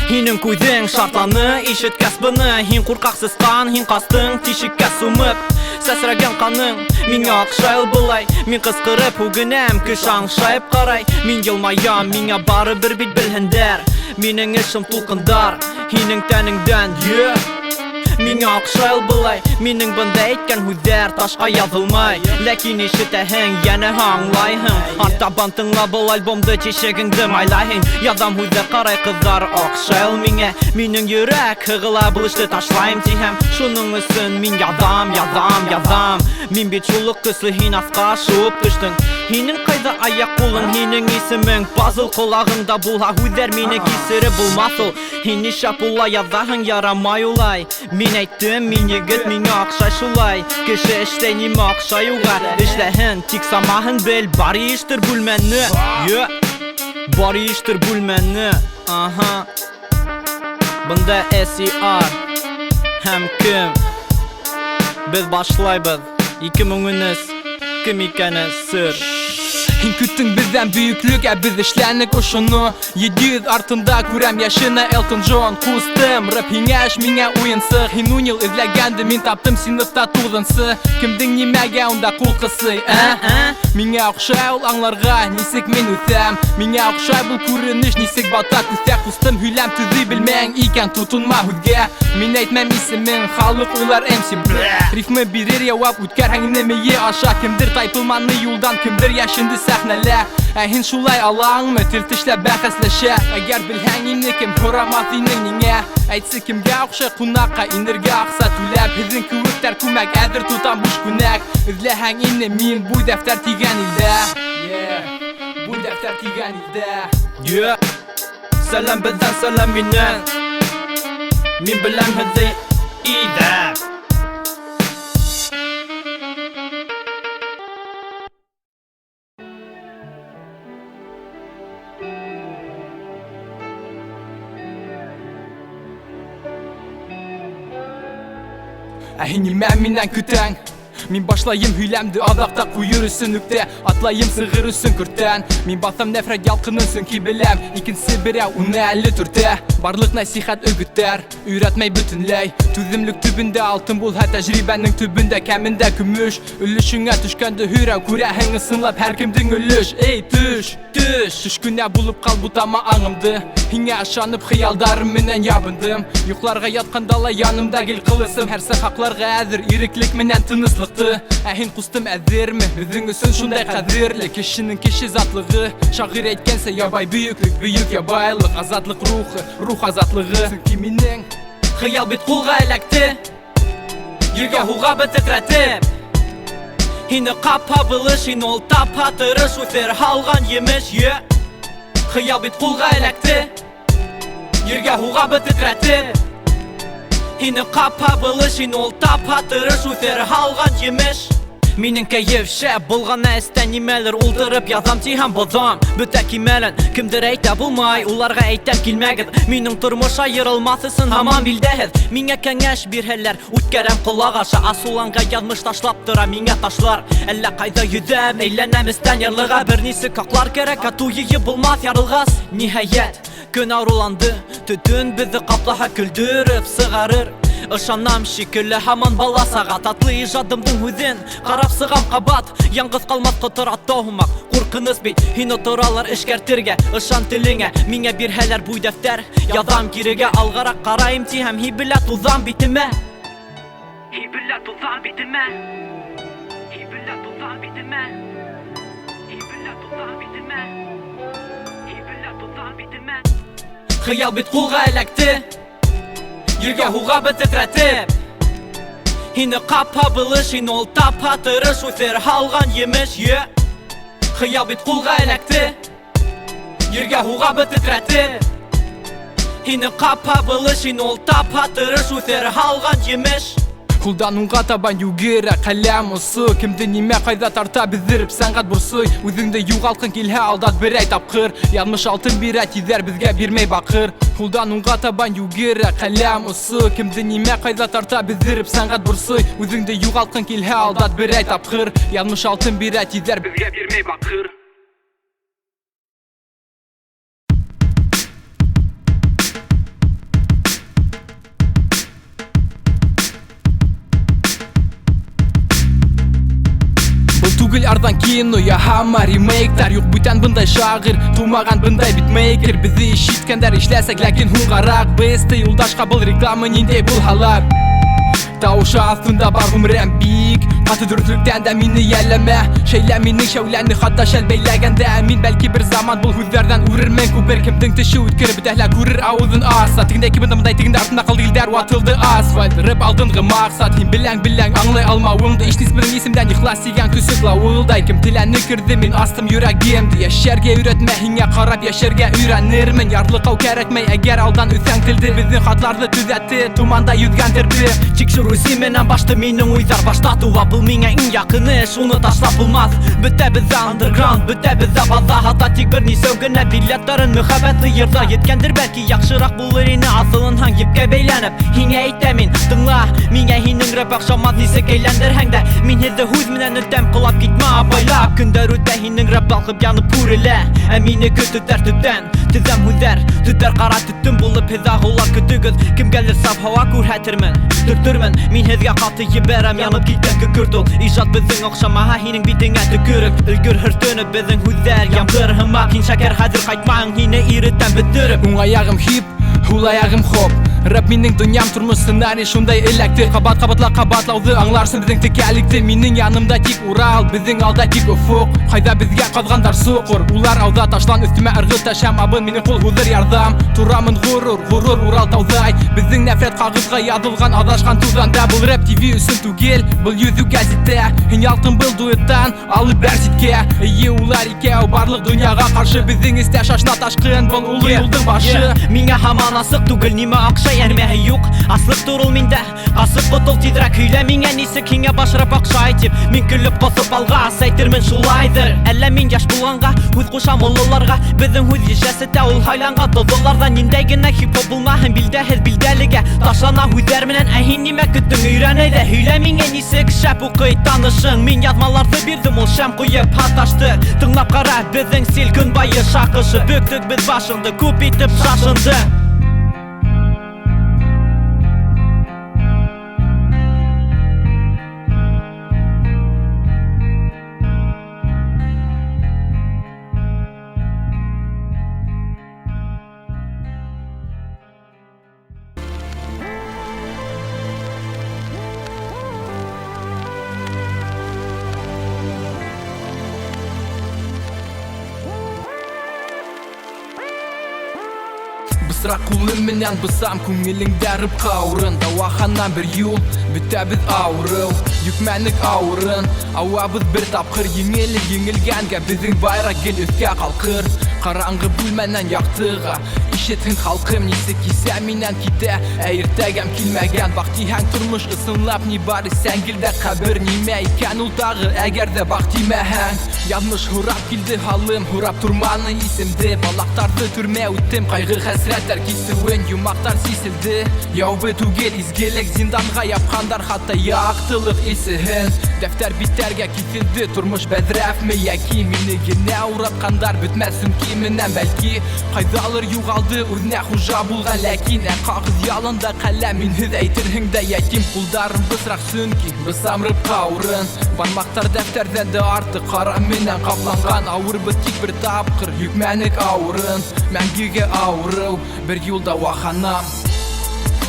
Hinin kuydың шартланы, ишет кәсбіні. Хин қурқақсызған, хин қастың, тишікке сумып. Сәсірәген қаның, миңа ақшайл бұлай. Мин қысқырып үгінем, күш аңшайып қарай. Мин елмаям, миңа бары бір бит білхіндер. Минің ішім тұлқындар, хинің тәніңден, Миңа ақшайл бұлай, минің бұнда еткен хүдер ташқа язылмай. Ләкин ишетәһең, яны аңлайһың. Артабан тыңла бұл альбомды тишегіңді майлайһың. Язам хүдер қарай қыздар ақшайл миңа. Минің йөрәк хығыла бұл ішті ташлайым тиһәм. Шуның өсөн мин язам. Мин бит шулық төсле хин асқа шуып түштің. Хинің қайда аяқ қолың, хинің исемең пазыл. Құлағыңда булһа хүдер мине кисері булмасыл. Хин нишап улай язаһың, ярамай улай. Мин әйттім, мин егет, миңа ақшай шулай. Кеше эштә ниме ақшай уға эшләһен, тик самаһын бел. Бары иштер бүлмәнне, бары иштер бүлмәнне. Бында SER һәм кем? Без башлайбыз. 2010 кем икәне сыр. Хин күттің бізден бүйіклік, біз ішләнік ұшыны. 700 артында көрәм яшына Элтон Джон. Қустым, рэп хиңәш миңа уйынсы. Хин унил izләгәнді, мин таптым синыфта туғынсы. Кімдің немәгә онда құлқысы, Миңа оқшай ул аңларға, нисек мен үтәм. Миңа оқшай бұл күрініш, нисек бата күстә. Қустым хүләм түзі білмәң, икән тутынма хүдгә. Мин әйтмәм исемен, халық уйлар MC. Рифмы бирер яуап, үткәр һәңіне мейе аша. Кімдір тайпылманы юлдан, кімдір яшынды сәхнәлә. Һин шулай алаңмы, тел тешләп бәхәсләшә. Әгәр белһәң инде кем һорамас инең нingә. Әйтсе кемгә оқшай кунакка инергә акса түләп. Һезнең күвектәр күмәк әзер тутам буш күнәк. Эзләһәң инде мин бу дәфтәр тигән илдә. Бу дәфтәр тигән илдә. Сәлам бездән, сәлам миннән. Мин беләм һеҙҙе идә. Һин нимә миннән көтәң? Мин башлайым һөйләмде аҙаҡта ҡуйыр өсөн үктә. Атлайым сығыр өсөн көртән. Мин баҫам нәфрәт ялҡыны сөнки беләм. Икенсе берәү уны әле төртә. Барлыҡ нәсихәт өгөттәр өйрәтмәй бөтөнләй. Түҙемлек төбөндә алтын булһа, тәжрибәнең төбөндә кәмендә көмөш. Өлөшөңә төшкәнде һөйрәү күрәһең, ысынлап һәр кемдең өлөш. Эй, төш көнә булып ҡал бутама аңымды. Һиңә ышанып хыялдарым менән ябындым. Йоҡларға ятҡанда ла янымда гел ҡылысым. Һәр саҡ һаҡларға әҙер иреклек менән тыныслыҡ. Һин ҡустым әҙерме? Һеҙҙең өсөн шундай ҡәҙерле. Кешенең кеше затлығы. Шағир әйткәнсә, ябай бөйөклөк, бөйөк ябайлык. Азатлык рухы, рух азатлығы. Сөнки минең хыял бит ҡулға эләкте. Ергә һуға бететрәтеп. Һине ҡапһа былыш, һин ул тапһа тырыш. Үҫер һалған емеш, хыял бит ҡулға эләкте. Ергә һуға бететрәтеп. Һине ҡапһа былыш, һин ул тапһа тырыш. Үҫер һалған емеш. Минең кәйеф шәп булғана, эстә нимәлер ултырып язам тиһәм боҙам. Бөтә кимәлен кемдер әйтә булмай, уларға әйтәм килмәгеҙ. Минең тормош айырылмаҫ өсөн һаман билдәһеҙ. Миңә кәңәш бирһәләр, үткәрәм ҡолаҡ аша. Асыуланға яҙмыш ташлап тора миңә ташлар. Әллә ҡайҙа йөҙәм, әйләнәм эстән ярлыға. Бер нисек ҡаҡлар кәрәк, ату йыйып булмаҫ ярылғас. Ниһайәт, көн ауыруланды. Төтөн беҙҙе ҡаплаһа, көлдөрөп сығарыр. Ышанам шикелле һаман бала саға. Татлы ижадымдың һүҙен ҡарап сығам ҡабат. Яңғыҙ ҡалмаҫ ҡотор атау һымаҡ. Ҡурҡыныс бит, һине торалар эшкәртергә. Ышан телеңә, миңә бирһәләр буй дәфтәр. Яҙам кирегә, алғараҡ ҡарайым тиһәм, һибелә туҙам битемә. Һибелә туҙам битемә. Һибелә туҙам битемә. Һибелә туҙам битемә. Һибелә туҙам битемә. Хыял бит ҡулға эләкте. Ергә һуға бететрәтеп. Һине ҡапһа былыш, һин ул тапһа тырыш. Үҫер һалған емеш, хыял бит ҡулға эләкте. Ергә һуға бететрәтеп. Һине ҡапһа былыш, һин ул тапһа тырыш. Үҫер һалған емеш. Ҡулдан уңға табан югерә ҡәләм осы. Кемде нимә ҡайҙа тарта биҙҙереп сәнғәт бурсый. Үҙеңде юғалтҡың килһә, алдат берәй тапҡыр. Яҙмыш алтын бирә тиҙәр, беҙгә бирмәй баҡыр. Ҡулдан уңға табан югерә ҡәләм осы. Кемде нимә ҡайҙа тарта биҙҙереп сәнғәт бурсый. Үҙеңде юғалтҡың килһә, алдат берәй тапҡыр. Яҙмыш алтын бирә тиҙәр, беҙгә бирмәй баҡыр. кино яһама ремейктер юк бүтән бындай шагыйрь тумаган бындай битмейкер бизди ишиткәндәр эшләсәк ләкин хуңгарак без юлдаш кабыл реклама ниндәй булһалар Таушы астында бар гомрем бик Каты дүртлектән дә мине ялләмә Шәйлә минең шәүләне хатта шәл бәйләгәндә Мин бәлки бер заман бул һүзләрдән үрермен күпер Кемдең теше үткер бетәһләр күрер авызын аса Тегендә кибендә мондай тегендә артында калды илдәр ватылды асфальт Рэп алдынгы максат Һин беләң аңлай алмавыңды Ишнис белән исемдән ихлас дигән көсөк лавылдай Кем теләнне керде мин астым йөрәгемде Яшәргә өйрәтмә һиңә карап яшәргә өйрәнермен Ярлыкау кәрәкмәй әгәр алдан үсәң телде Безнең хатларны төзәтте туманда йөзгәндер бир Тикшерү менән башты минең уйдар башта туа Был миңа иң якыны эш, уны ташлап булмас Бөтәбез андерграунд, бөтәбез база Хата тик бер нисәү генә билеттарын мөхәббәтле йырда Еткәндер бәлки яхшырак булыр ине асылын һәң епкә бәйләнеп Һиңә әйтәм мин, тыңла, миңа һинең рэп акчамат нисек әйләндерһәң дә Мин һеҙҙе һүҙ менән өтәм ҡолап китмә апайлап Көндәр үтә һинең рэп балҡып янып күрелә Ә минеке төтәр төтән, төҙәм һүҙҙәр Төтәр ҡара төтөн булып һеҙ ағыулар көтөгөҙ Кемгәлер саф һауа күрһәтермен, төртөрмөн Мин һеҙгә ҡаты ебәрәм янып киткән көкөрт ул Ижад беҙҙең оҡшамаһа һинең битеңә төкөрөп Өлгөр һөртөнөп беҙҙең һүҙҙәр ямғыр һымаҡ Һин шәкәр хәҙер ҡайтмаң һине иретәм бөтөрөп Уң аяғым хип, һул аяғым хоп Рэп минең донъям тормош сценарий шундай эләкте Ҡабатлауҙы аңларсың беҙҙең текәликте Минең янымда тик Урал, беҙҙең алда тик офоҡ Ҡайҙа беҙгә ҡаҙғандар соҡор Улар алда ташлан өҫтөмә ырғыҙ тәшәм Абын минең ҡул һуҙыр ярҙам Турамын ғорур Урал тауҙай Беҙҙең нәфрәт ҡағыҙға яҙылған Аҙашҡан туҙанда Был рэп ТВ өсөн түгел, был йөҙөү гәзиттә Һин ялҡын был дуэттан, алып бәр ситкә Эйе улар икәү барлыҡ донъяға ҡаршы Беҙҙең эстә шашна ташҡын, был улы юлдың башы Миңә һаман асыҡ түгел, нимә аҡша әрмәһе юҡ Аслыҡ торол миндә, ҡасыҡ ҡотол тиҙрәк Һөйлә миңә нисек һиңә башрап аҡшай тип Мин көлөп ҡоҫоп алғас, әйтермен шулайҙыр Әллә мин йәш булғанға, һүҙ ҡушам ололарға Беҙҙең һүҙ ешәсетә ул һайланға Тоҙоларҙа ниндәй генә хип-хоп булмаһын Билдәһеҙ билдәлегә, ташлана һүҙҙәр менән Ә һин нимә көттөң, өйрән әйҙә Һөйлә миңә нисек шәп уҡый танышың Мин яҙмаларҙы бирҙем, ул шәм ҡуйып һаташты Тыңлап ҡара, беҙҙең стиль көнбайыш шаҡышы Бөктөк беҙ башыңды, күп итеп шашынды Бысраҡ ҡулым менән бысам күңелеңдә рыбҡа урын Дауаханан бер юл, бөтәбеҙ ауырыу Йөкмәнек ауырын, ауабыҙ бер тапҡыр Еңелгәнгә беҙҙең байраҡ гел өҫкә ҡалҡыр Ҡараңғы бүлмәнән яҡтыға Ишетһен халҡым нисек кисә минән китә Ә иртәгәм килмәгән Баҡ тиһәң тормош ысынлап ни бары сәңгелдә ҡәбер Нимә икән ул тағы әгәр ҙә баҡ тимәһәң Яҙмыш һурап килде һалым, һурап торманы исемде Балаҡтарҙы төрмә үттем, ҡайғы хәсрәттәр кисеүен Йомаҡтар сиселде, яубы түгел изгелек Зинданға япҡандар хатта яҡтылыҡ исеһен Дәфтәр биттәргә киҫелде, тормош бәҙрәфме Йәки мине генә уратҡандар бөтмәҫ сөмки менән бәлки Ҡайҙалыр юғалды үҙенә хужа булған Ләкин ә ҡағыҙ ялында ҡәләм Минһеҙ әйтерһең дә ятим ҡулдарым бысраҡ сөнки Бысам рыбҡа урын Бармаҡтар дәфтәрҙән дә артыҡ ҡара менән ҡапланған Ауырбыҙ тик бер тапҡыр, йөкмәнек ауырын Мәңгегә ауырыу, бер юлда ваханам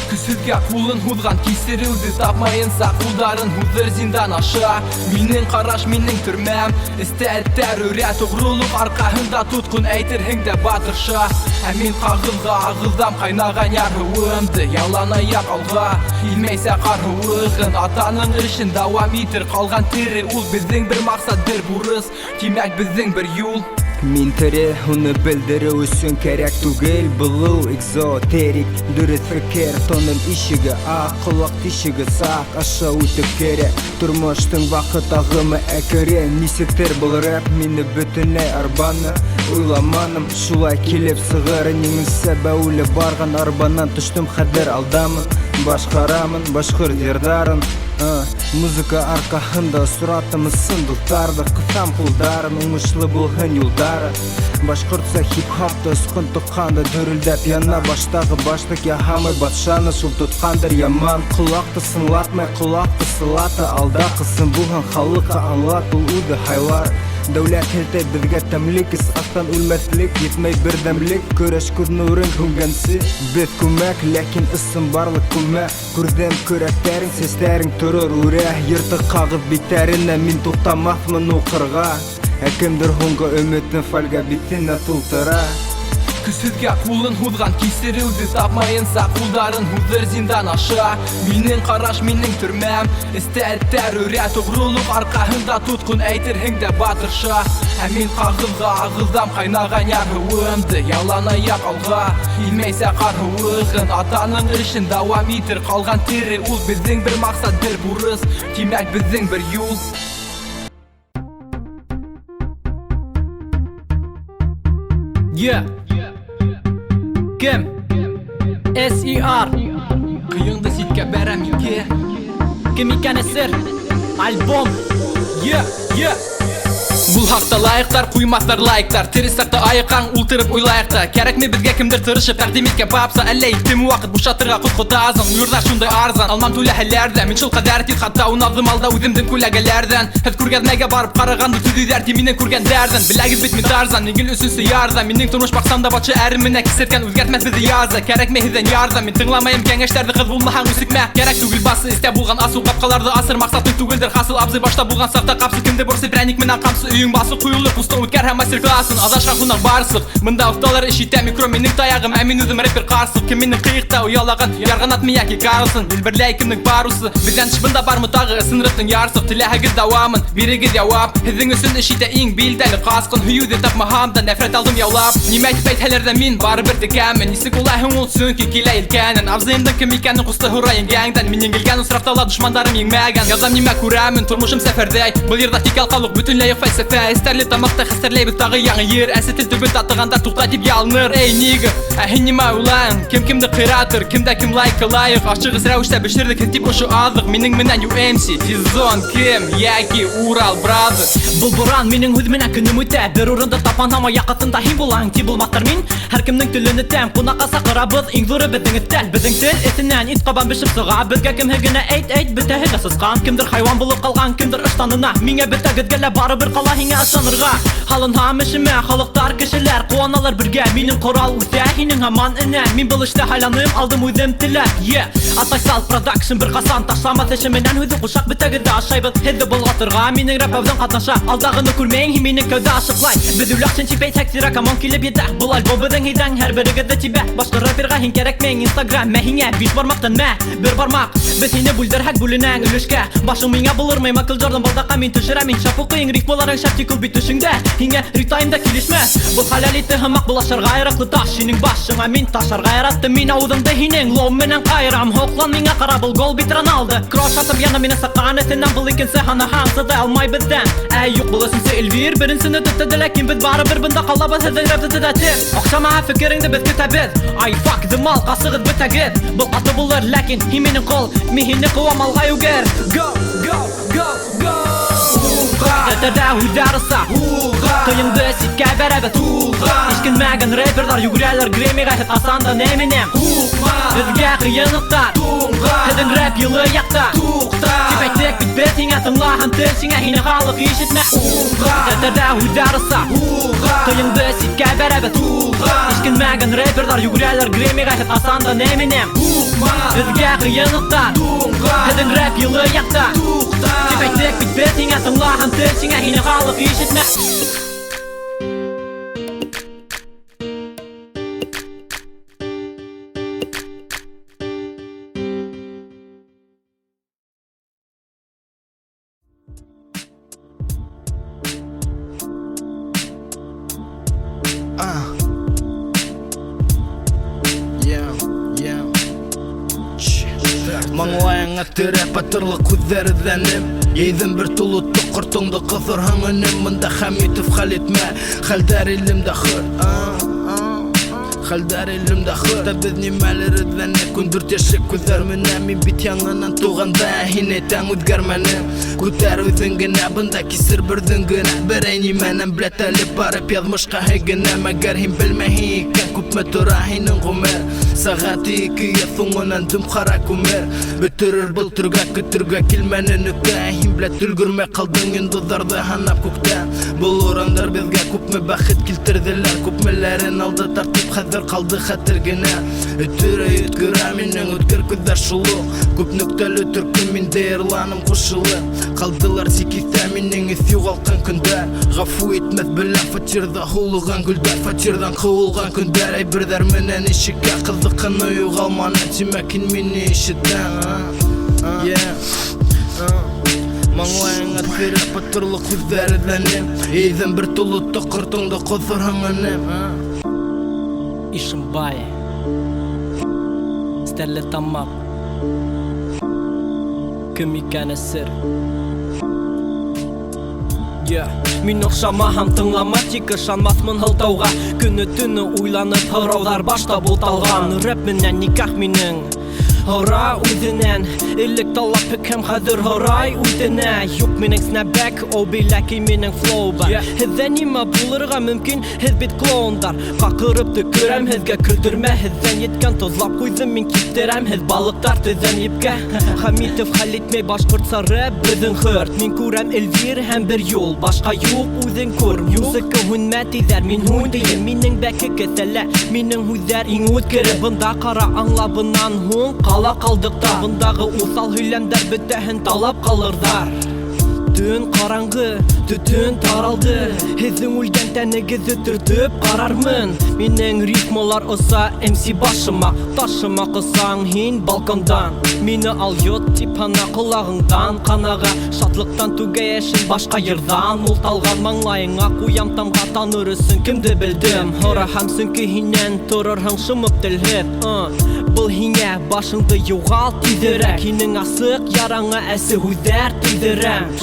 Көсөҙгә ҡулын һуҙған кисереүҙе тапмайынса Ҡулдарын һуҙыр зиндан аша Минең ҡараш, минең төрмәм Эстә эттәр өрә тоғролоҡ арҡаһында Тотҡон әйтерһең дә батырша Ә мин ҡағыҙға ағыҙам ҡайнаған ярһыуымды Ялан аяҡ алға, илмәйсә ҡарһыуығын Атаның эшен дауам итер ҡалған тере Ул беҙҙең бер маҡсат, бер бурыс Тимәк беҙҙең бер юл Мин тере, уны белдереү өсөн кәрәк түгел Булыу экзотерик, дөрөҫ фекер Тонын ишеге аҡ, ҡолаҡ тишеге саҡ Аша үтеп керәк, тормоштоң ваҡыт ағымы әкрен Нисектер был рэп мине бөтөнләй арбаны Уйламаным, шулай килеп сығыр Ниңсә бәүеле барған арбанан төштөм хәҙер алдамын Башҡарамын башҡорт йырҙарын Музыка арҡаһында осратам ысын дуҫтарҙы Ҡыҫам ҡулдарын, уңышлы булһын юлдары Башҡортса хип-хопты осҡон тоҡҡанды Дөрөлдәп яна баштағы башлыҡ Яһамай батшаны шул тотҡандыр яман Ҡолаҡты сыңлатмай, ҡолаҡты сылаты Алда ҡысын булһын халыҡҡа аңлат Ул үҙе һайлар Dövlət heltey bizge temlik Isqattan ölmezlik Yetmey birdemlik Köreş köz nurun hüngensi Biz kömek Lekin ısın barlık kömek Kürdem köreklerin Seslerin törür ureh Yırtık kağıt biterine Min tutamazmın uqırga Kimdir hunga ümitin falga bitine tultıra Küsüzge kulun hudgan kisirildi tapmayınsa kulların hudur zindan aşağı Minin qaraş minin türmem İster teröre toğruluk arkahında tutkun eytir hingde batırşa Emin qağılga ağıldam qaynagan yarhıvımdı Yalana yaqalga ilmeyse qarhıvığın Atanın işin davam etir qalgan tiri Ul bizden bir maksat bir buruz Timek bizden bir yol Yeah. Kim? S.E.R. Kıyında sitke berem iki Kim ikeni sir? Album. Yeah, yeah. Бұл хақта лайықтар, қоймақтар лайықтар Терісақта айыққан ұлтырып ойлайықта Керек ме бізге кімдір тырышып тәқдим еткен бапса Әлі иттім уақыт бұл шатырға құт-құты азын Үйірдақ шундай арзан, алмам төләхелерді Мен шыл қадар тет хатта ұнавдым алда өзімдің көләгелерден Хәт көргәдмәге барып қарағанды түдейдерді Менен көргәндерден Біләгіз бет мен тарзан, егіл өсінсі ярзан Менің тұрмыш бақсамда батшы әріміне кесерткен Өзгертмәс бізді язы, керек ме хізден ярзан Мен тыңламайым кәңештерді қыз болмахан өсікмә Керек түгіл басы істе болған асыл қапқаларды асыр Мақсаттың түгілдір қасыл абзы башта болған сақта қапсы Кімді бұрсы прәник менен қамсы үйің басы құйылып Ұстың өткер һәм мастер-класын Адашқан құнақ барсық Мында ұсталар ішіте микро менің таяғым Әмин өзім рэпер қарсық Кім менің қиықта ұялаған Ярғанат мен яки қарылсын Білбірләй кімнің барусы Бізден шыбында бар мұтағы сынырыптың ярсық Тіләхігіз давамын Берегіз яуап Хіздің үсін ішіте ең белдәлі қасқын Хүйуді тапмағамда нәфрет алдым яулап Немәйтіп әйтәлерді мен бары бір декәмін Несі қолайын ол сөңкі келә елкәнін Абзайымдың кім екенін құсты хұрайын гәңден Менен келген ұсырақтала дұшмандарым еңмәген Язам неме көремін тұрмышым сәфердей Бұл ерда тек алқалық бүтінләйік фәлсәфә Істерлі тамақта хістерлей біз тағы яңы ер Әсі тіл түбін татығанда тұқта деп ялыныр Эй нигі, әхін неме ұлайын Кім-кімді қиратыр, кімді кім лайкылайық Ашығыз рәуішті бішірді кіртіп ұшы азық Менің менен UMC, Тизон, Ким, яки Урал, Бразы Бұл бұран менің өзімен күнім өте Бір ұрынды тапан ама яқытында хим болаң Ти болмақтар мен, әр кімнің тіліні тәм Қонаққа сақырабыз, ең зұры біздің іттәл Біздің тіл етінен ит қабан бішіп сұға Бізге кім хігіне әйт, бітәхі жасысқан Кімдір хайуан болып қалған, кімдір ұштанына Меңе бітәгідгелі бары бір қала хиңе ашанырға Халын хамышыме, халықтар кішілер Қуаналар бірге, менің құрал өте Хинің хаман іні, мен бұл ішті хайланым Алдым өзім тілер, Атай сал продакшн бір қасан Ташламас ішіменен өзі құшақ бітәгіді ашайбыз Хеді бұл ғатырға, менің рэп-әвдің қатнаша Алдағыны көрмейін, менің көді ашықлай Біз үләқшін чипей тәксира камон келіп еді Бұл альбом біздің хейдің, әр бірігіді тебе Башқы рэперға хин керек мен Инстаграм Мәхіңе биш бармақтан мә, бір бармақ Біз хині бүлдір хәк бүлінәң үлішке Башың меңе бұлыр мэй Макл Джордан балдаққа мен түшіремін Шапу қиын рик боларың шапти күл бит түшіңде Хинге ритайымда келешме Бұл халялиті хымақ бұл ашарға айрақлы таш Сенің башыңа мен ташарға айратты Мен аудыңды хинен лом менен қайрам Хоқлан меңе қара бұл гол бит Роналды Крош атып яна мені саққан етінен Бұл екенсі хана хамсыды алмай бізден Әй юқ бұл өсінсі Эльвир бірінсіні түтті Ләкин біз бары бір бұнда қалабыз Хіздің рэпті түдәтір Оқшама фікіріңді біз күтәбіз Ай фак зымал қасығыз бүтәгіз Бұл қаты бұлыр ләкин хименің қол Мехені қуам алғай үгер Go, go, go, go Тәтәрдә уйдарыса Қиынды ситке бәрәбіз Ешкін мәгін рэпердар Югрәлер гремиға хет асанда нәменем Бізге қиынықтар Хіздің рэп елы яқта Тепәйтек бит біз Хиңа тыңлахан тіл Сиңа хині халық ешітмә Тәтәрдә уйдарыса Қиынды ситке бәрәбіз Ешкін мәгін рэпердар Югрәлер гремиға хет асанда нәменем Бізге қиынықтар Хіздің рэп елы яқта Тепәйтек бит біз Хиңа тыңлахан тіл Сиңа хині халық ешітмә Маңлайыңа тіреп атырлық көздерденіп Ейдің бір тұлытты құртыңды қызыр хаңыным Мында Хамитов Халитме Халдар елімді қыр Халдар елімді қыр Да біз немәлеріздені көндіртешік көздерміне Мен бит яңынан туғанда Хине тәң өтгермені Көтер өзіңгіне Бұнда кесір бірдіңгіне Бір әйнеменен білетәліп барып язмышқа хегіне Мәгер хин білмәхи екен күпме тора һинең гомер. Сәгате 2 соңыннан дым кара күмер. Бетерер былтырга көтөргә килмәне нүкә. Һин беләт өлгермәй калдың йондызларда һанап күктән. Бул урандар безгә күпме бәхет килтерделәр. Күпмеләрен алды тартып хәзер калды хәтер генә. Өтөрә үткәрә минең үткер күздәр шулы. Күп нөктәле төркем миндә ирланым кушылы. Калдылар сикистә минең ис югалткан көндәр. Гафу итмәс белән фатирда хулыган гөлдәр. Фатирдан куылган көндәр. Әйбердәр менән ишеккә кызыккан уйгалманы. Тимәкин мине ишеттәң. Маңлайыңа тирә патырлы күзләрдәнем. Эйдән бер тулы токыртыңда козырһың энем. Ишимбай Стәрле тамак Кем икәне сер Мин охшамаһам тыңлама тик ышанмасмын һылтауга Көне төне уйланып һорауҙар башта булталган Рэп менән никах минең Һора үҙенән Элек талап һәм хәҙер һорай үтенә Юк минең снапбэк, о бәләки минең флоу бар Һеҙҙә нимә булырға мөмкин, һеҙ бит клоундар Ҡаҡырып төкөрәм һеҙгә көлдөрмә Һеҙҙән еткән тозлап ҡуйҙым мин киптерәм Һеҙ балыҡтар төҙәм епкә Хәмитов хәл итмәй башҡортса рэп беҙҙең хөрт Мин күрәм Эльвир һәм бер юл Башҡа юҡ үҙең күр Музыка һүнмә тиҙәр, мин һүн тием Минең бәке кеҫәлә, минең һүҙҙәр иң үткере Бында ҡара аңла бынан һуң Ҡала ҡалдыҡта бындағы уҫал һөйләмдәр бөтәһен талап ҡалырҙар Төн ҡараңғы, төтөн таралды Һеҙҙең үлгән тәнегеҙҙе төртөп ҡарармын Минең рифмалар оса MC башыма Ташыма ҡысаң һин балкондан Мине ал йот тип һана ҡолағыңдан Ҡанаға шатлыҡтан түгә йәшен башҡа йырҙан Улталған маңлайыңа ҡуям тамға таныр өсөн Кемде белдем, һораһам сөнки һинән Торорһың шымып телһеҙ Был һиңә башыңды юғал тиҙерәк Һинең асыҡ яраңа әсе һүҙҙәр тейҙерәм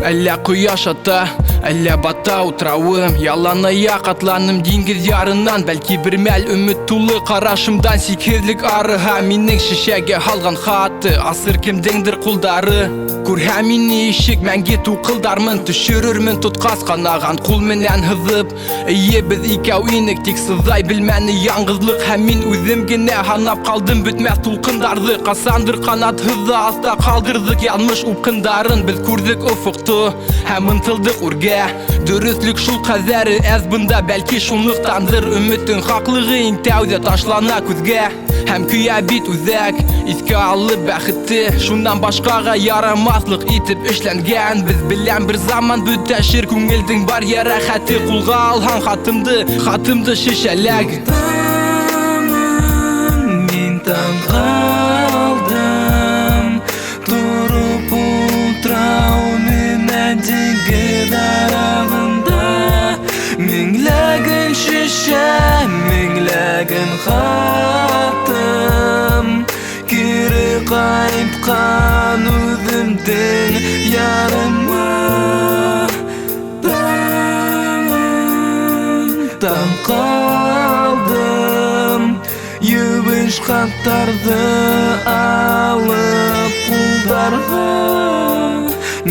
Әллә ҡояш ата, әллә бата утрауым Ялан аяҡ атланым диңгеҙ ярынан Бәлки бер мәл өмөт тулы ҡарашымдан Сикһеҙлек арыһа минең шешәгә һалған хаты Асыр кемдеңдер ҡулдары Күрһә мине ишек мәңге туҡылдармын Төшөрөрмөн тотҡас ҡанаған ҡул менән һыҙып Эйе беҙ икәү инек тик сыҙай белмәне яңғыҙлыҡ Һәм мин үҙем генә һанап ҡалдым бөтмәҫ тулҡындарҙы Ҡасандыр ҡанатһыҙҙа аҫта ҡалдырҙыҡ яҙмыш упҡындарын Беҙ күрҙек офоҡто һәм ынтылдыҡ үргә Дөрөҫлөк шул ҡәҙәре әҙ бында Бәлки шунлыҡтандыр өмөтөң хаҡлығы иң тәүҙә ташлана күҙгә Һәм көйә бит үҙәк Иҫкә алып бәхетте Шундан башҡаға ярамаҫлыҡ итеп эшләнгән Беҙ белән бер заман бөтәшер күңелдең бар йәрәхәте Ҡулға алһаң хатымды шешәләг Мин таң ҡалдым Тороп ултрау менән диңгеҙ арағында Меңләгән шешә, меңләгән хатым Кире ҡайтҡан үҙемдең ярыма Таң ҡалдым Йүбеш хаттарҙы алып ҡулдарға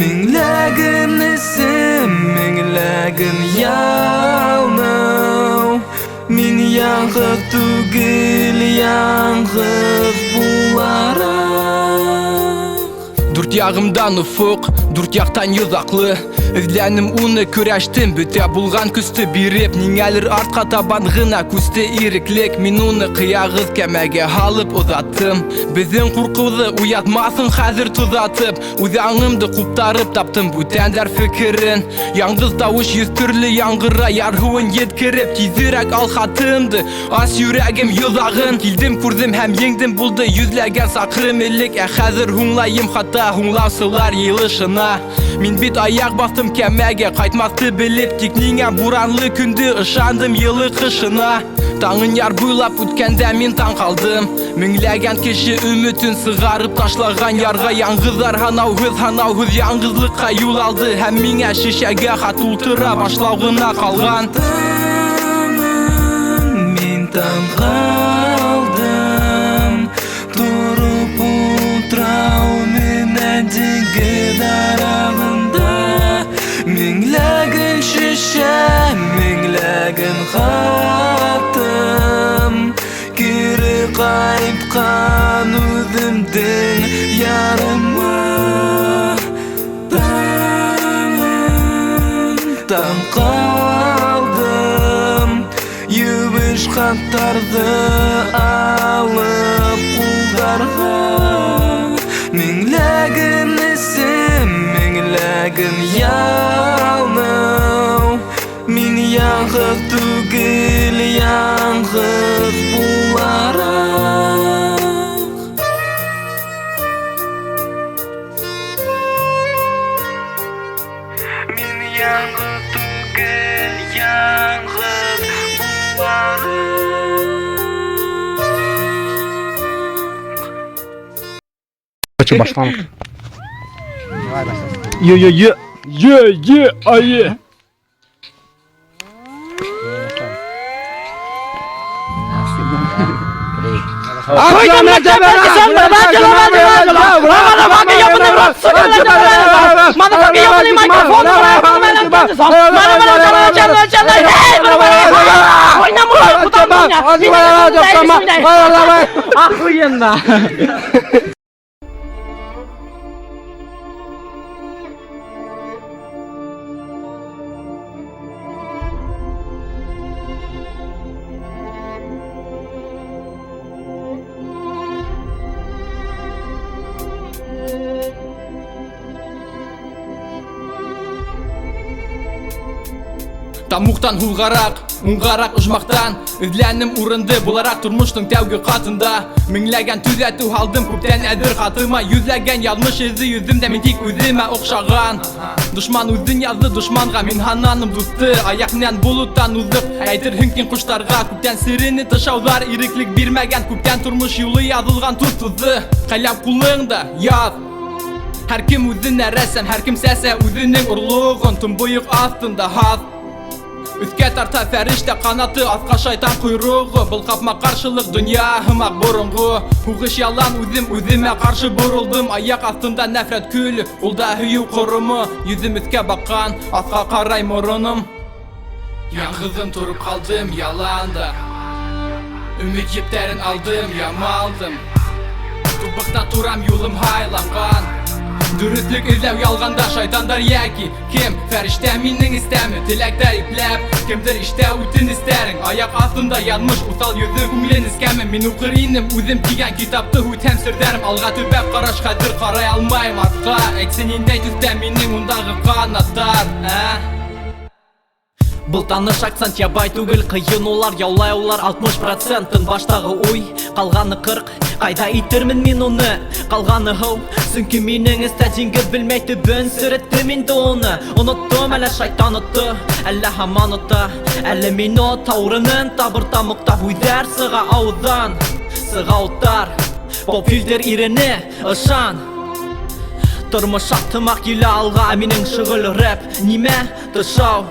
Меңләгән эсем, меңләгән ялмау Мин яңғыҙ түгел, яңғыҙ булараҡ Дүрт яғымдан уфуҡ, дүрт яҡтан йоҙаҡлы Эҙләнем уны көрәштем, бөтә булған көстө биреп Ниңәлер артҡа табан ғына күсте иреклек Мин уны ҡыяғыҙ кәмәгә һалып оҙаттым Беҙҙең ҡурҡыуҙы уятмаҫын хәҙер тоҙатып Үҙ аңымды ҡуптарып таптым бүтәндәр фекерен Яңғыҙ тауыш йөҙ төрлө яңғыра ярһыуын еткереп Тиҙерәк ал хатымды, ас йөрәгем йоҙағын Килдем, күрҙем һәм еңдем булды йөҙләгән саҡрым элек Ә хәҙер һуңлайым хата Huңлаусылар йылышына. Мин бит аяк бастым кәмәгә, кайтмакты белеп, тик нигә буранлы көндө ышандым йылы кышына. Таңын яр буйлап үткәндә мин таң калдым. Меңләгән кеше өмөтен сыгарып ташлаган ярга яңгызлар һанауһыз яңгызлыкка юл алды. Һәм миңа шишәгә хат утыра башлау гына калган. Мин таң калдым, туруп утрау менә диңгез арагында. Меңләгән шишә, меңләгән хатым, кире кайткан үземдең ярыма. Таң калдым, юбыш хаттарды алып кулдарга. Меңләгән исем, меңләгән ялнау. Мин яңгыз түгел, яңгыз буларак. Мин яңгыз түгел, яңгыз буларак. Хочу башланг. Ае. Охуенно! Тамуктан уңгарак ужмактан Үзләнем урынды буларак тормыштың тәүге катында. Меңләгән түзәтү алдым күптән әдер хатыма. Йөзләгән язмыш изе йөземдә мин тик үземә охшаган. Душман үзен язды душманга, мин хананым дусты. Аяк менән булуттан узып, әйтерһең кин куштарга. Күптән сирене тышаулар, иреклек бирмәгән. Күптән тормыш юлы язылган туз-тузы. Каләм кулыңда яз. Һәр кем үзенә рәсем, һәр кем сәсә үзенең урлыгын. Төнбоек астында хас. Үткә тарта фәрештә канаты, атка шайтан куйругы. Был капма каршылык дөнья һымак борынгы. Хугыш ялан үземә каршы бурылдым. Аяк астында нәфрәт күл, улда һөю корымы. Йөзем өткә баккан, атка карай морыным. Яңгызым турып калдым яланда. Өмет ептәрен алдым, ямалдым. Тубыкта турам юлым хайланган. Дөрүслек эзләү ялганда шайтандар яки кем? Фәрештә минең истәме, теләктәр ипләп. Кемдер иштә үтен истәрен, аяк астында янмыш усал йөзе күңлен искәме. Мин укыр инем үзем тигән китапты үтәм сөрдәрем. Алга төбәп караш хәзер карай алмайм атка. Әйтсен инде төстә минең ундагы канаттар. Был таныш акцент ябай түгел, кыйын улар, яулай улар 60%. Баштагы уй, калганы 40. Кайда итермен мин уны, калганы һау. Сөнки минең эстә диңгез белмәй төбен сөреттем инде уны. Оныттым, әллә шайтан отты, әллә һаман отта. Әллә мин от таурынын табыр тамыкта уйдар сыга ауыздан. Сыга уттар, поп фильтр ирене, ышан. Тормыш аттымак еле алга, минең шөгыль рэп. Нимә тышау?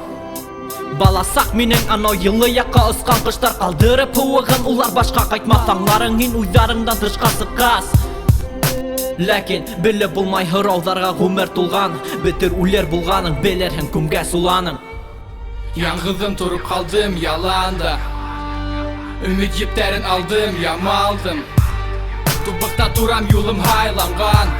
Баласак минең анау йылы якка ыскан кыштар калдырып һуыгын. Улар башка кайтмас, таңларың мин уйдарыңдан тышка сыккас. Ләкин белеп булмай һорауҙарға ғүмер тулған. Бетер үлер булганың, белерһең күмгә суланың. Яңғыҙым турып калдым яланда. Өмет ептәрен алдым, ямалдым. Тубыкта турам юлым хайланган.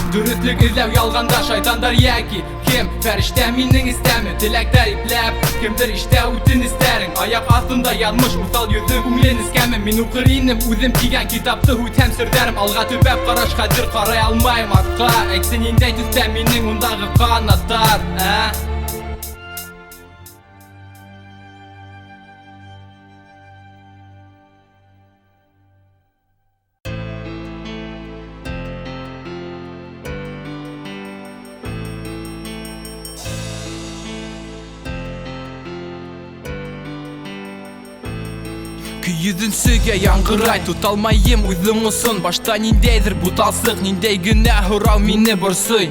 Дөрөҫлөк эҙләү ялганда шайтандар яки кем? Фәрештә минең истәме, теләктәр ипләп. Кемдер иштә үтен истәрен, аяк астында янмыш усал йөҙө күңлен искәме. Мин укыр инем үҙем тигән китапты үтәм сөрдәрем. Алга төбәп караш хәзер карай алмайм атка. Әйтсен инде төстә минең ундагы канаттар. yüzünsüge яңгырай Tutалmayım uydum musun Başta nindeydir bu talsık Nindey günah hurav mini borsuy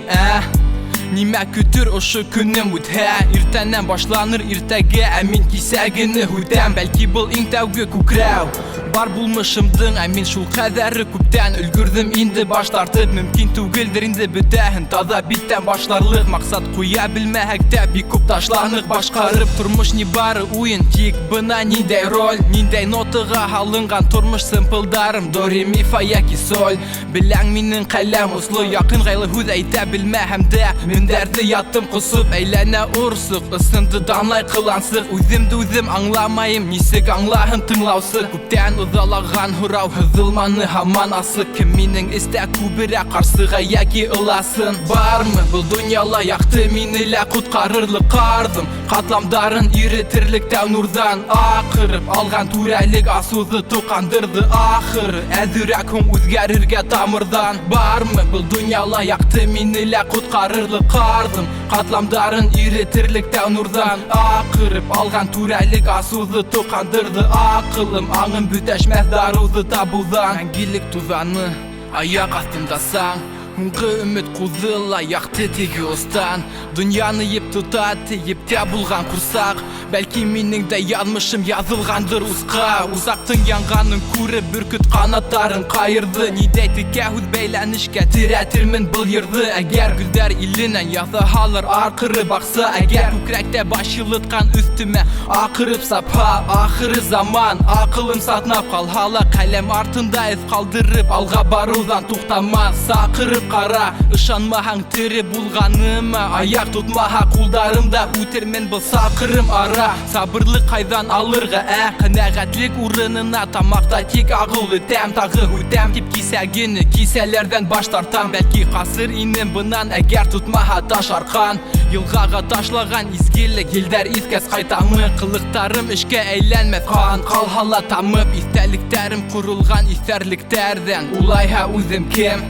Nime kütür oşu günüm üdhe İrtenden başlanır irtege Emin kisegini hüdem Belki bul intevgü kukrav Bar bulmuşumdın emin şul kaderi küpten Ülgürdüm indi başlartıp Mümkün tugildir indi bütehin Tada bitten başlarlık Maksat kuyabilmehekte bir kup taşlanık Başkarıp turmuş nibarı uyun Tik bına nindey rol Nindey notıga halıngan turmuş sımpıldarım Do re mi fa yaki sol Bilen minin kalem uslu Yakın gaylı hüdeyte bilmehemde Münderdi yattım kusup eylene ursuk Isındı danlay kılansık Üzümdü üzüm anlamayım Nisik anlahın tınlausık Kupten uzalagan hurav hızılmanı haman asık Kiminin iste kubire karsıga yaki ılasın Var mı bu dünyala yaktı minile kutkarırlık kardım Katlamdarın iritirlikten nurdan akırıp Algan türelik asuzu tukandırdı ahırı Ezürekum üzgerirge tamırdan Var mı bu dünyala yaktı minile kutkarırlık kardım Katlamdarın iritirlikten nurdan akırıp Algan türelik asuzu tukandırdı akılım Anım büteşmez daruzı tabudan Mengilik tuzanı ayak astında san Hıngı ümit kuzıla yaktı teki ostan Dünyanı yip tutatı yipte bulgan kursak Belki minin de yanmışım yazılgandır uska Uzaktın yanganın kuru bürküt kanatların kayırdı Nidey tike hüz beylenişke tiretirmin bılyırdı Eğer güller ilinen yaza halır arkırı baksa Eğer kükrekte baş yılıtkan üstüme akırıpsa pa ahırı zaman Akılım satnap kal hala kalem artında ez kaldırıp Alga baruzdan tuğtamaz sakırıp kara Işanmahan tiri bulganıma Ayak tutmaha kuldarımda Utirmen bu sakırım ara Sabırlı kaydan alırga Kınagatlik uğrınına tamakta tik ağıl ötem Tağı hütem tip kisegini Kiselerden baş tartan Belki kasır inin bınan Eğer tutmaha taş arkan Yılgağa taşlagan izgillik Hilder izkes kaytamı Kılıktarım işke eğlenmez kan Kal hala tamıp İsteliklerim kurulgan isterliklerden Ulayha uzim kim?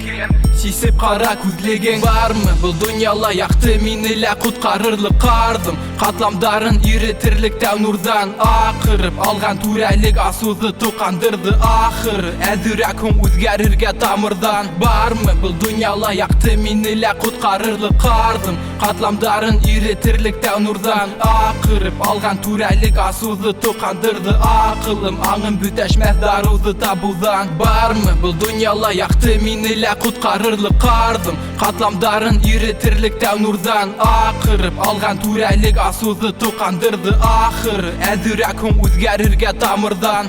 Sisip kara küzligin var mı? Bu dünyala yaktı minile kutkarırlık kardım Katlamdarın iritirlikten nurdan akırıp Algan türelik asuzu tukandırdı ahırı Ezürekum üzgerirge tamırdan Var mı? Bu dünyala yaktı minile kutkarırlık kardım Katlamdarın iritirlikten nurdan akırıp Algan türelik asuzu tukandırdı akılım Anım büteşmez daruzu tabudan Var mı? Bu dünyala yaktı minile kutkarırlık kardım Katlamdarın iritirlikten nurdan akırıp Algan türelik asuzu tukandırdı ahırı Ezürekum üzgerirge tamırdan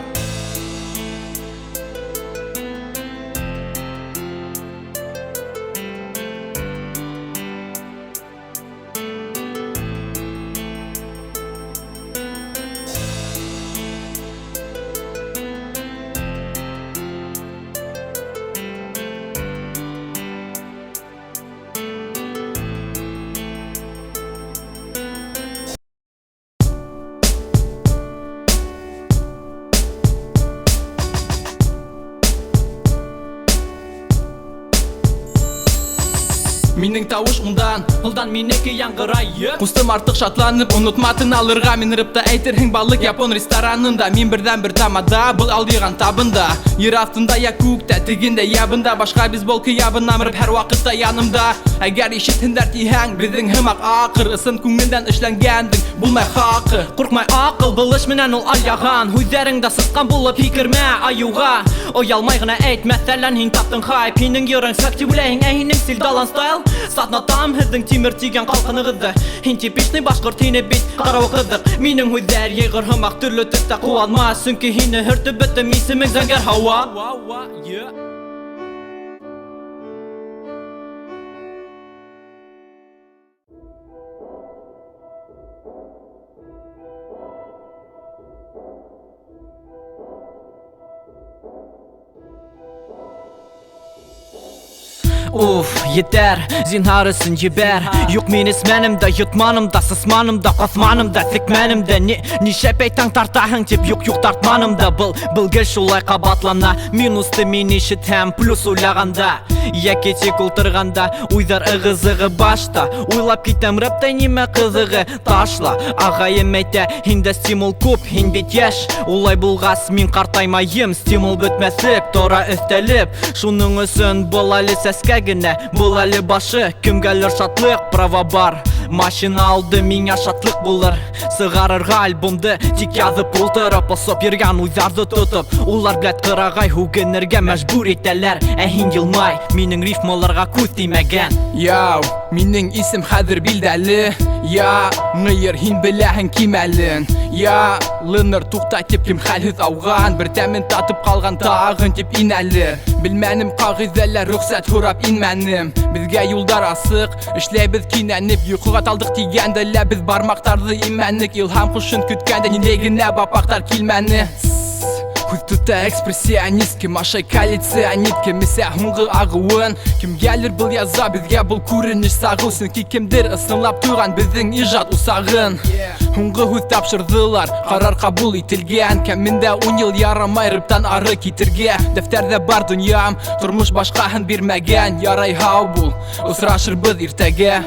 Minin tavuş undan Hıldan mineki yankırayıp Kustum artık şatlanıp unutmatın alırga Min rıpta eytirhin balık Japon restoranında Min birden bir tamada bıl aldıygan tabında Yer altında ya kukta tiginde yabında Başka biz bol kıyabın amrıp her vakitte yanımda Eğer işitin dert ihan Bizin hımak akır Isın künginden işlengendin Bulmay hakkı Korkmay akıl bılış minen ol ayağan Hüzlerinde sıtkan bulup hikirme ayuğa Oyalmaygına eytmezlerlen hin taptın hype Hinin yörün sakti bileyin ehinin sil dalan style Satna tam hirdin timir tigen kalkınıgıdır Hinti pişni başkırt hini bit karavakıdır Minin hüzler yeğir hımak türlü tütte kuvalmaz Çünkü hini hırtı bittim isimin zenger hava Уф, етер, зинһарысын ебәр. Юк мин исмәнемдә, йотманымда, сысманымда, касманымда, сикмәнемдә. Нишәп әйтәң тартаһың дип, юк тартманымда. Был гел шулай кабатлана. Минусты мин ишетәм, плюс уйлаганда. Яки тик ултырганда, уйдар ыгызыгы башта. Уйлап китәм рэпта нимә кызыгы. Ташла, агайым әйтә, һиндә стимул күп, һин бит яшь. Улай булгас мин картаймаем, стимул бетмәслек, тора өстәлеп. Шуның өсөн был әле сәскә генә, был әле башы, кемгәлер шатлык, права бар. Машина алды, миңа шатлык булыр. Сыгарырга альбомды, тик язып ултырып, осып йөргән уйзарды тотып. Улар бләт кырагай, үгенергә мәҗбүр итәләр. Ә һин елмай, минең рифмаларга күз тимәгән. Яу, минең исем хәзер билдәле. Я, ңыер һин беләһең кимәлен. Я, лыныр туктатып кем хәлһез ауган. Бер тәмен татып калган тагын дип инәлер. Белмәнем кагыйдәләр, рөхсәт һорап инмәнем. Безгә юлдар асык, эшләйбез кинәнеп. Йокыга талдык дигәндә лә без бармактарны имәнлек. Илһам кушын көткәндә ниндәй генә бапактар килмәне. Күз тута экспрессионист, кем ашай коллекционист, кем исә һуңгы агуын. Кем гәлер был яза, безгә был күренеш сагыл. Сөнки кемдер ысынлап туган безнең иҗат усагын. Һуңгы һүз тапшырдылар, карар кабул ителгән. Кәмендә 10 ел ярамай рыптан ары китергә. Дәфтәрдә бар дөньям, тормыш башкаһын бирмәгән. Ярай һау бул, осрашырбыз иртәгә.